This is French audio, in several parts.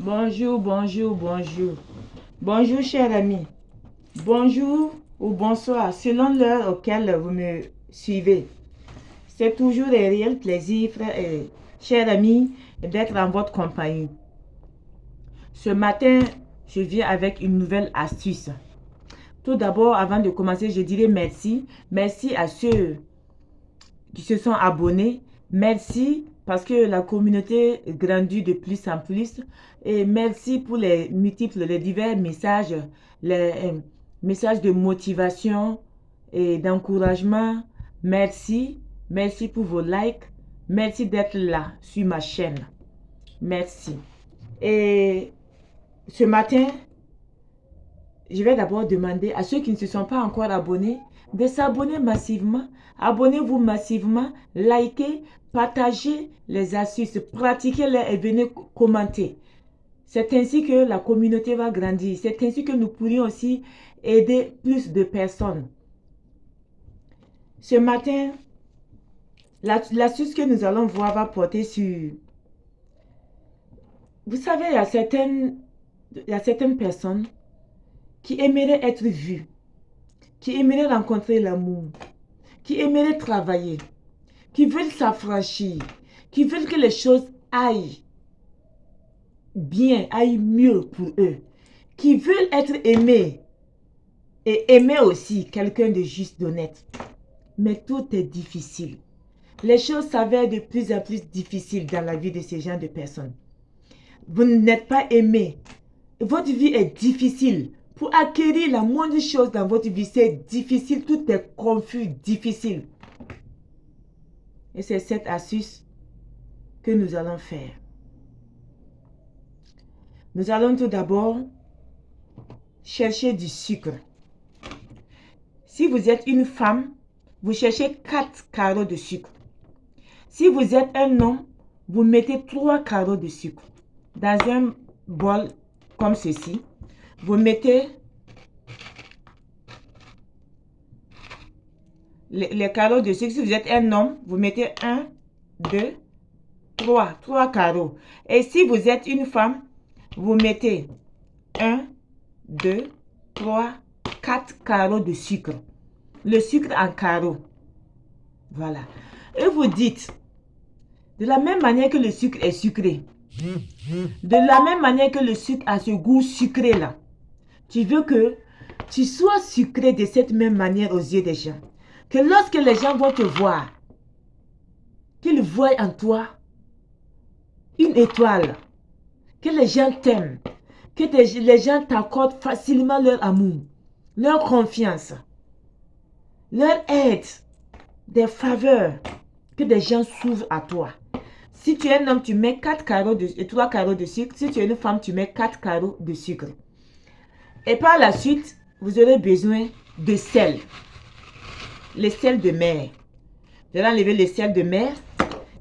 Bonjour, bonjour, bonjour. Bonjour, cher ami. Bonjour ou bonsoir, selon l'heure auquel vous me suivez. C'est toujours un réel plaisir, frère et cher ami, d'être en votre compagnie. Ce matin, je viens avec une nouvelle astuce. Tout d'abord, avant de commencer, je dirais merci. Merci à ceux qui se sont abonnés. Merci parce que la communauté grandit de plus en plus. Et merci pour les multiples, les divers messages, les messages de motivation et d'encouragement. Merci. Merci pour vos likes. Merci d'être là sur ma chaîne. Merci. Et ce matin, je vais d'abord demander à ceux qui ne se sont pas encore abonnés de s'abonner massivement. Abonnez-vous massivement, likez, partagez les astuces, pratiquez-les et venez commenter. C'est ainsi que la communauté va grandir. C'est ainsi que nous pourrions aussi aider plus de personnes. Ce matin, l'astuce que nous allons voir va porter sur... Vous savez, il y a certaines personnes qui aimeraient être vues, qui aimeraient rencontrer l'amour, qui aimeraient travailler, qui veulent s'affranchir, qui veulent que les choses aillent bien, aillent mieux pour eux, qui veulent être aimés et aimer aussi quelqu'un de juste, d'honnête. Mais tout est difficile. Les choses s'avèrent de plus en plus difficiles dans la vie de ces gens de personnes. Vous n'êtes pas aimé. Votre vie est difficile. Pour acquérir la moindre chose dans votre vie, c'est difficile. Tout est confus, difficile. Et c'est cette astuce que nous allons faire. Nous allons tout d'abord chercher du sucre. Si vous êtes une femme, vous cherchez 4 carreaux de sucre. Si vous êtes un homme, vous mettez 3 carreaux de sucre. Dans un bol comme ceci, vous mettez les carreaux de sucre. Si vous êtes un homme, vous mettez 1, 2, 3 carreaux. Et si vous êtes une femme, vous mettez 1, 2, 3, 4 carreaux de sucre. Le sucre en carreaux. Voilà. Et vous dites, de la même manière que le sucre est sucré, de la même manière que le sucre a ce goût sucré là, tu veux que tu sois sucré de cette même manière aux yeux des gens. Que lorsque les gens vont te voir, qu'ils voient en toi une étoile, que les gens t'aiment, que les gens t'accordent facilement leur amour, leur confiance, leur aide, des faveurs, que des gens s'ouvrent à toi. Si tu es un homme, tu mets 4 carreaux et 3 carreaux de sucre. Si tu es une femme, tu mets 4 carreaux de sucre. Et par la suite, vous aurez besoin de sel. Le sel de mer. Vous allez enlever le sel de mer.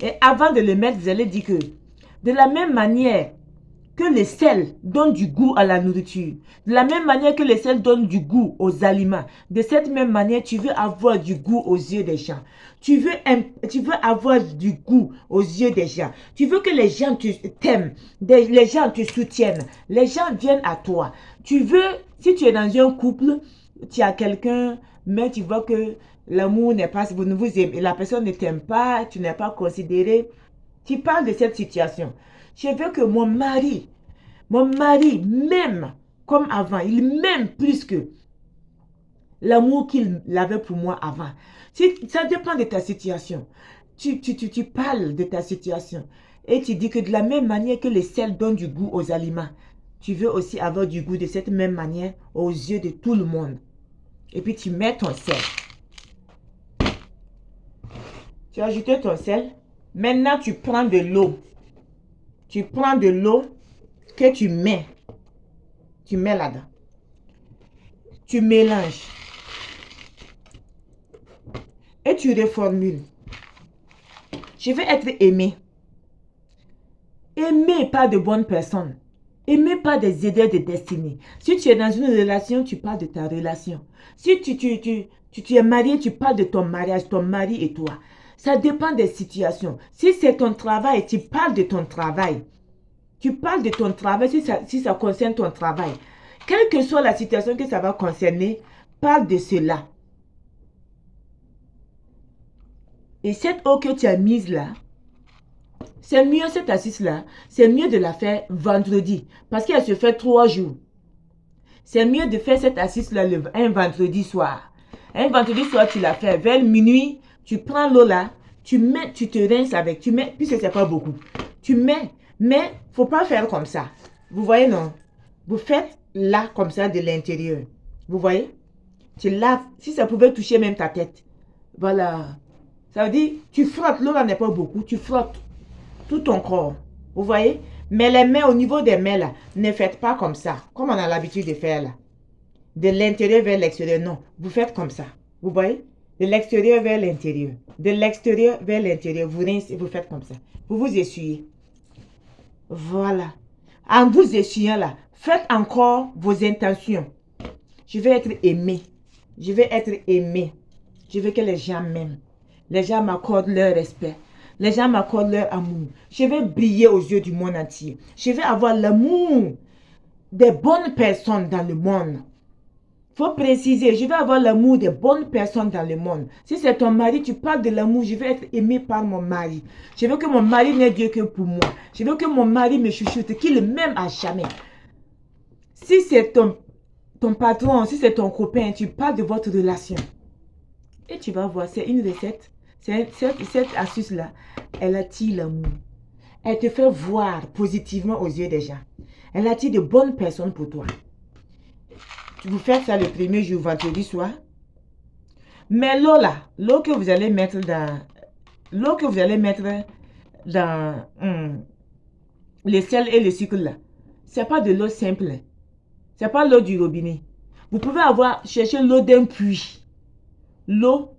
Et avant de le mettre, vous allez dire que de la même manière que le sel donne du goût à la nourriture, de la même manière que le sel donne du goût aux aliments, de cette même manière, tu veux avoir du goût aux yeux des gens. Tu veux avoir du goût aux yeux des gens. Tu veux que les gens t'aiment, les gens te soutiennent, les gens viennent à toi. Tu veux, si tu es dans un couple, tu as quelqu'un, mais tu vois que l'amour n'est pas, vous ne vous aimez, la personne ne t'aime pas, tu n'es pas considéré. Tu parles de cette situation. Je veux que mon mari m'aime comme avant. Il m'aime plus que l'amour qu'il avait pour moi avant. Ça dépend de ta situation. Tu parles de ta situation. Et tu dis que de la même manière que le sel donne du goût aux aliments, tu veux aussi avoir du goût de cette même manière aux yeux de tout le monde. Et puis tu mets ton sel. Tu as ajouté ton sel. Maintenant, tu prends de l'eau. Tu prends de l'eau que tu mets là-dedans. Tu mélanges. Et tu reformules. Je veux être aimé. Aimé par de bonnes personnes. Aimé par des aideurs de destinée. Si tu es dans une relation, tu parles de ta relation. Si tu es marié, tu parles de ton mariage, ton mari et toi. Ça dépend des situations. Si c'est ton travail, tu parles de ton travail. Tu parles de ton travail si ça concerne ton travail. Quelle que soit la situation que ça va concerner, parle de cela. Et cette eau que tu as mise là, c'est mieux cette astuce-là, c'est mieux de la faire vendredi. Parce qu'elle se fait 3 jours. C'est mieux de faire cette astuce-là un vendredi soir. Un vendredi soir, tu la fais vers minuit, tu prends l'eau là, tu te rinces avec, tu mets, puisque c'est pas beaucoup. Tu mets, mais faut pas faire comme ça. Vous voyez non? Vous faites là comme ça de l'intérieur. Vous voyez? Tu laves, si ça pouvait toucher même ta tête. Voilà. Ça veut dire, tu frottes, l'eau là n'est pas beaucoup, tu frottes tout ton corps. Vous voyez? Mais les mains, au niveau des mains là, ne faites pas comme ça, comme on a l'habitude de faire là. De l'intérieur vers l'extérieur, non. Vous faites comme ça. Vous voyez? De l'extérieur vers l'intérieur. De l'extérieur vers l'intérieur. Vous rincez, vous faites comme ça. Vous vous essuyez. Voilà. En vous essuyant là, faites encore vos intentions. Je vais être aimé. Je vais être aimé. Je veux que les gens m'aiment. Les gens m'accordent leur respect. Les gens m'accordent leur amour. Je vais briller aux yeux du monde entier. Je vais avoir l'amour des bonnes personnes dans le monde. Il faut préciser, je vais avoir l'amour des bonnes personnes dans le monde. Si c'est ton mari, tu parles de l'amour, je vais être aimé par mon mari. Je veux que mon mari n'ait Dieu que pour moi. Je veux que mon mari me chuchote, qu'il m'aime à jamais. Si c'est ton patron, si c'est ton copain, tu parles de votre relation. Et tu vas voir, c'est une recette. Cette astuce-là, elle attire l'amour. Elle te fait voir positivement aux yeux des gens. Elle attire de bonnes personnes pour toi. Vous faites ça le premier jour, vendredi soir. Mais l'eau là, l'eau que vous allez mettre dans le sel et le sucre là, c'est pas de l'eau simple. C'est pas l'eau du robinet. Vous pouvez chercher l'eau d'un puits. L'eau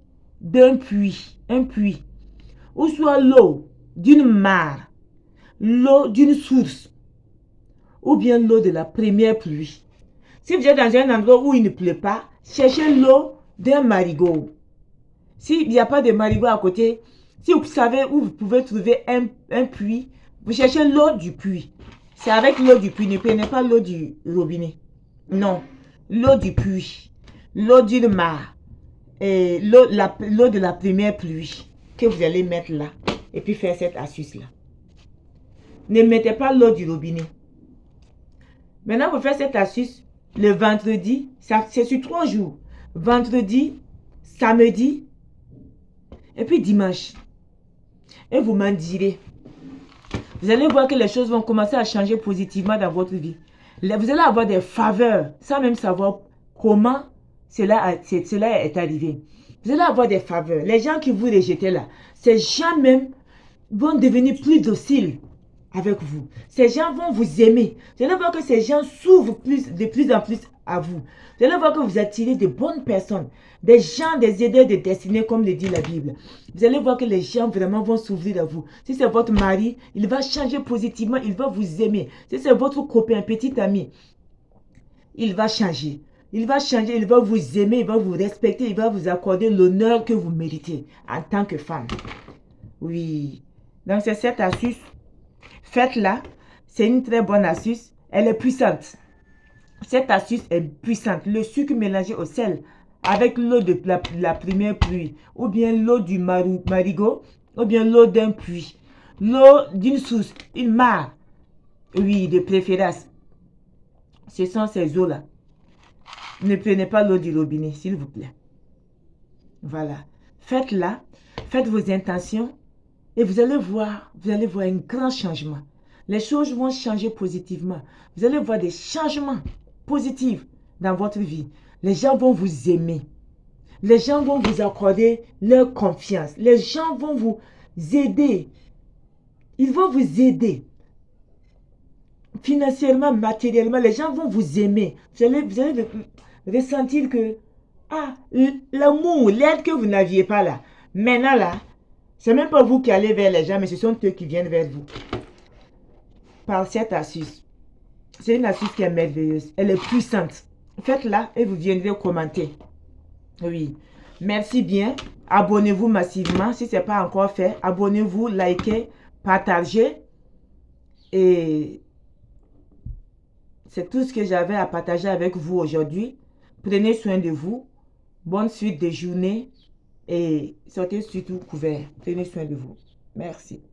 d'un puits. Un puits. Ou soit l'eau d'une mare. L'eau d'une source. Ou bien l'eau de la première pluie. Si vous êtes dans un endroit où il ne pleut pas, cherchez l'eau d'un marigot. S'il n'y a pas de marigot à côté, si vous savez où vous pouvez trouver un puits, vous cherchez l'eau du puits. C'est avec l'eau du puits, ne prenez pas l'eau du robinet. Non, l'eau du puits, l'eau d'une mare, et l'eau de la première pluie que vous allez mettre là et puis faire cette astuce-là. Ne mettez pas l'eau du robinet. Maintenant, vous faites cette astuce le vendredi, c'est sur 3 jours. Vendredi, samedi et puis dimanche. Et vous m'en direz. Vous allez voir que les choses vont commencer à changer positivement dans votre vie. Vous allez avoir des faveurs sans même savoir comment cela est arrivé. Vous allez avoir des faveurs. Les gens qui vous rejetaient là, ces gens même vont devenir plus dociles avec vous. Ces gens vont vous aimer. Vous allez voir que ces gens s'ouvrent de plus en plus à vous. Vous allez voir que vous attirez de bonnes personnes, des gens, des aideurs de destinée, comme le dit la Bible. Vous allez voir que les gens vraiment vont s'ouvrir à vous. Si c'est votre mari, il va changer positivement, il va vous aimer. Si c'est votre copain, petit ami, il va changer. Il va changer, il va vous aimer, il va vous respecter, il va vous accorder l'honneur que vous méritez en tant que femme. Oui. Donc c'est cette astuce. Faites-la. C'est une très bonne astuce. Elle est puissante. Cette astuce est puissante. Le sucre mélangé au sel avec l'eau de la première pluie, ou bien l'eau du marigot, ou bien l'eau d'un puits, l'eau d'une source, une mare. Oui, de préférence. Ce sont ces eaux-là. Ne prenez pas l'eau du robinet, s'il vous plaît. Voilà. Faites-la. Faites vos intentions. Et vous allez voir un grand changement. Les choses vont changer positivement. Vous allez voir des changements positifs dans votre vie. Les gens vont vous aimer. Les gens vont vous accorder leur confiance. Les gens vont vous aider. Ils vont vous aider. Financièrement, matériellement, les gens vont vous aimer. Vous allez ressentir que l'amour, l'aide que vous n'aviez pas là. Maintenant là, c'est même pas vous qui allez vers les gens, mais ce sont eux qui viennent vers vous. Par cette astuce. C'est une astuce qui est merveilleuse. Elle est puissante. Faites-la et vous viendrez commenter. Oui. Merci bien. Abonnez-vous massivement. Si ce n'est pas encore fait, abonnez-vous, likez, partagez. Et C'est tout ce que j'avais à partager avec vous aujourd'hui. Prenez soin de vous. Bonne suite de journée et sortez surtout couverts. Prenez soin de vous. Merci.